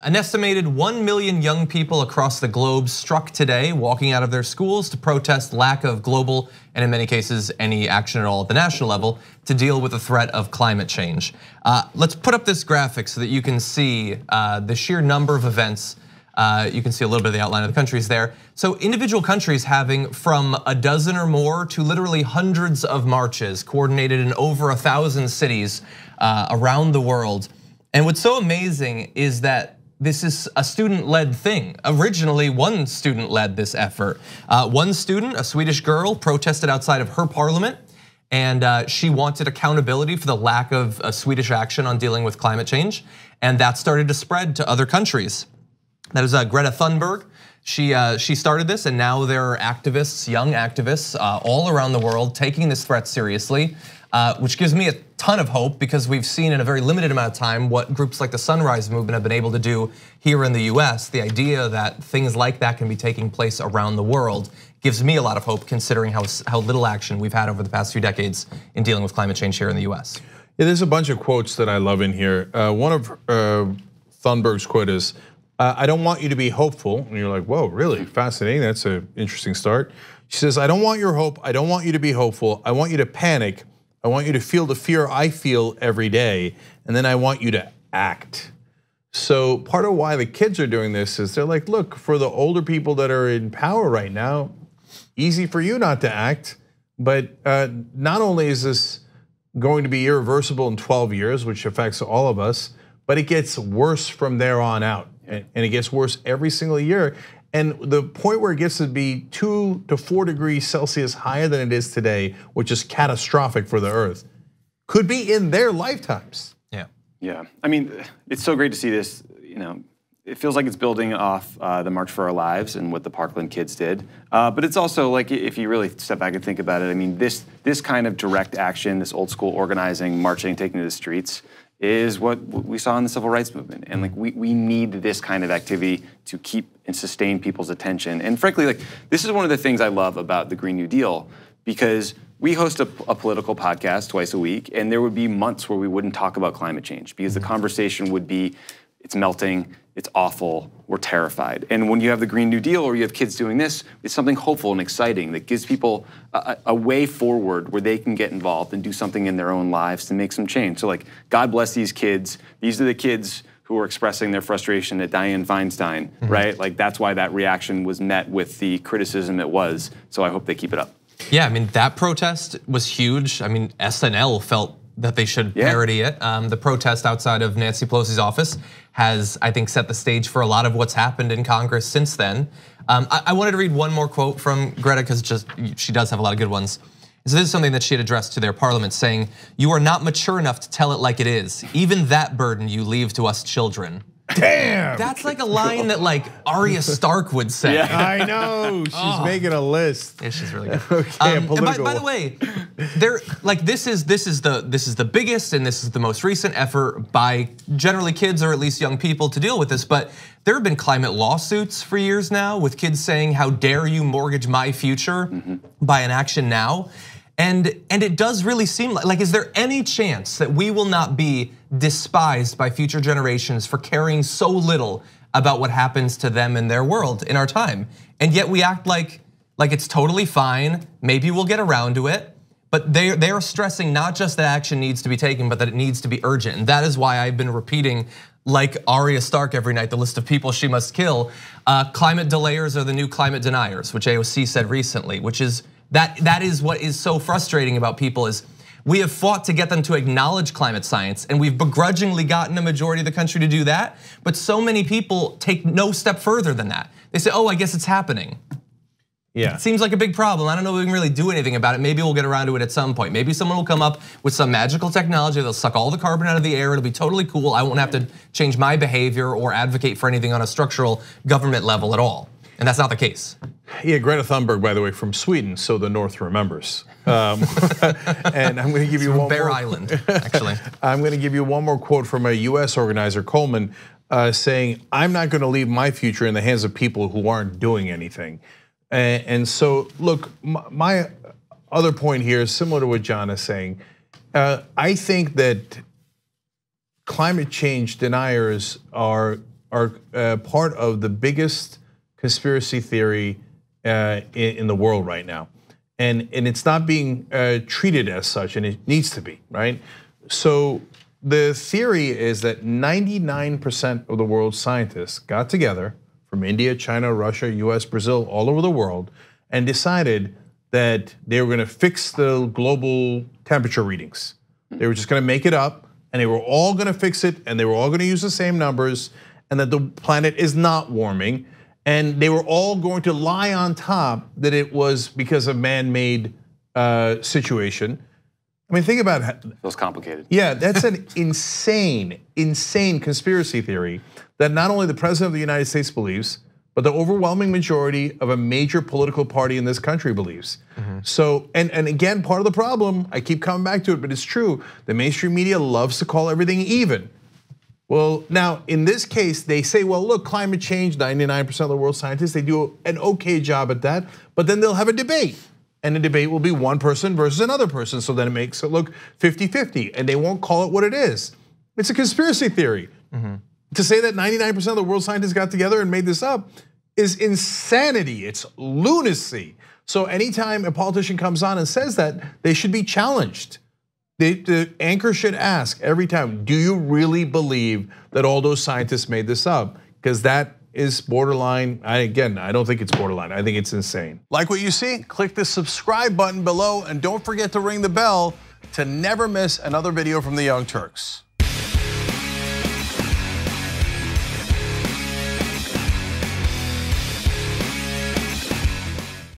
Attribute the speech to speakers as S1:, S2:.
S1: An estimated 1 million young people across the globe struck today, walking out of their schools to protest lack of global, and in many cases, any action at all at the national level to deal with the threat of climate change. Let's put up this graphic so that you can see the sheer number of events. You can see a little bit of the outline of the countries there. So individual countries having from a dozen or more to literally hundreds of marches coordinated in over 1,000 cities around the world. And what's so amazing is that this is a student-led thing. Originally, one student led this effort. One student, a Swedish girl, protested outside of her parliament, and she wanted accountability for the lack of Swedish action on dealing with climate change, and that started to spread to other countries. That is Greta Thunberg. She started this, and now there are activists, young activists, all around the world taking this threat seriously, which gives me a ton of hope because we've seen in a very limited amount of time what groups like the Sunrise Movement have been able to do here in the US. The idea that things like that can be taking place around the world gives me a lot of hope, considering how little action we've had over the past few decades in dealing with climate change here in the US.
S2: Yeah, there's a bunch of quotes that I love in here. One of Thunberg's quote is, I don't want you to be hopeful. And you're like, whoa, really? Fascinating, that's an interesting start. She says, I don't want your hope, I don't want you to be hopeful, I want you to panic, I want you to feel the fear I feel every day, and then I want you to act. So part of why the kids are doing this is they're like, look, for the older people that are in power right now, easy for you not to act, but not only is this going to be irreversible in 12 years, which affects all of us, but it gets worse from there on out. And it gets worse every single year. And the point where it gets to be 2 to 4 degrees Celsius higher than it is today, which is catastrophic for the Earth, could be in their lifetimes.
S3: Yeah, I mean, it's so great to see this. It feels like it's building off the March for Our Lives and what the Parkland kids did. But it's also like, if you really step back and think about it, I mean, this kind of direct action, this old school organizing, marching, taking to the streets, is what we saw in the civil rights movement. And like we need this kind of activity to keep and sustain people's attention. And frankly, like this is one of the things I love about the Green New Deal, because we host a political podcast twice a week, and there would be months where we wouldn't talk about climate change because the conversation would be, it's melting, it's awful, we're terrified. And when you have the Green New Deal or you have kids doing this, it's something hopeful and exciting that gives people a way forward where they can get involved and do something in their own lives to make some change. So like, God bless these kids. These are the kids who are expressing their frustration at Dianne Feinstein, right? Like that's why that reaction was met with the criticism it was. So I hope they keep it up.
S1: Yeah, I mean, that protest was huge. I mean, SNL felt that they should parody it. The protest outside of Nancy Pelosi's office has, I think, set the stage for a lot of what's happened in Congress since then. I wanted to read one more quote from Greta because she does have a lot of good ones. So this is something that she had addressed to their parliament, saying, "You are not mature enough to tell it like it is. Even that burden you leave to us children."
S2: Damn!
S1: That's like a line that like Arya Stark would say.
S2: Yeah. I know, she's making a list.
S1: Yeah, she's really good.
S2: Okay,
S1: and by the way, this is the biggest and this is the most recent effort by generally kids or at least young people to deal with this. But there have been climate lawsuits for years now with kids saying, "How dare you mortgage my future by inaction now?" And it does really seem like, is there any chance that we will not be despised by future generations for caring so little about what happens to them in their world in our time? And yet we act like it's totally fine, maybe we'll get around to it, but they are stressing not just that action needs to be taken, but that it needs to be urgent. And that is why I've been repeating, like Arya Stark every night, the list of people she must kill. Climate delayers are the new climate deniers, which AOC said recently, which is, that is what is so frustrating about people is we have fought to get them to acknowledge climate science, and we've begrudgingly gotten a majority of the country to do that. But so many people take no step further than that. They say, "Oh, I guess it's happening."
S2: Yeah,
S1: it seems like a big problem. I don't know if we can really do anything about it. Maybe we'll get around to it at some point. Maybe someone will come up with some magical technology that'll suck all the carbon out of the air. It'll be totally cool. I won't have to change my behavior or advocate for anything on a structural government level at all. And that's not the case.
S2: Yeah, Greta Thunberg, by the way, from Sweden, so the North remembers. And I'm going to give you one
S1: Bear
S2: more.
S1: Island, actually.
S2: I'm going to give you one more quote from a US organizer, Coleman, saying, "I'm not going to leave my future in the hands of people who aren't doing anything." And so, look, my other point here is similar to what John is saying. I think that climate change deniers are are part of the biggest conspiracy theory in the world right now. And it's not being treated as such, and it needs to be, right? So the theory is that 99% of the world's scientists got together from India, China, Russia, US, Brazil, all over the world, and decided that they were gonna fix the global temperature readings. They were just gonna make it up, and they were all gonna fix it, and they were all gonna use the same numbers, and that the planet is not warming. And they were all going to lie on top that it was because of man-made situation. I mean, think about it.
S3: Feels complicated.
S2: Yeah, that's an insane conspiracy theory that not only the president of the United States believes, but the overwhelming majority of a major political party in this country believes. So, and again, part of the problem, I keep coming back to it, but it's true, the mainstream media loves to call everything even. Well, now in this case, they say, well, look, climate change, 99% of the world's scientists, they do an okay job at that, but then they'll have a debate. And the debate will be one person versus another person, so then it makes it look 50-50, and they won't call it what it is. It's a conspiracy theory. To say that 99% of the world's scientists got together and made this up is insanity, it's lunacy. So anytime a politician comes on and says that, they should be challenged. The anchor should ask every time, do you really believe that all those scientists made this up? Because that is borderline, again, I don't think it's borderline, I think it's insane. Like what you see? Click the subscribe button below and don't forget to ring the bell to never miss another video from the Young Turks.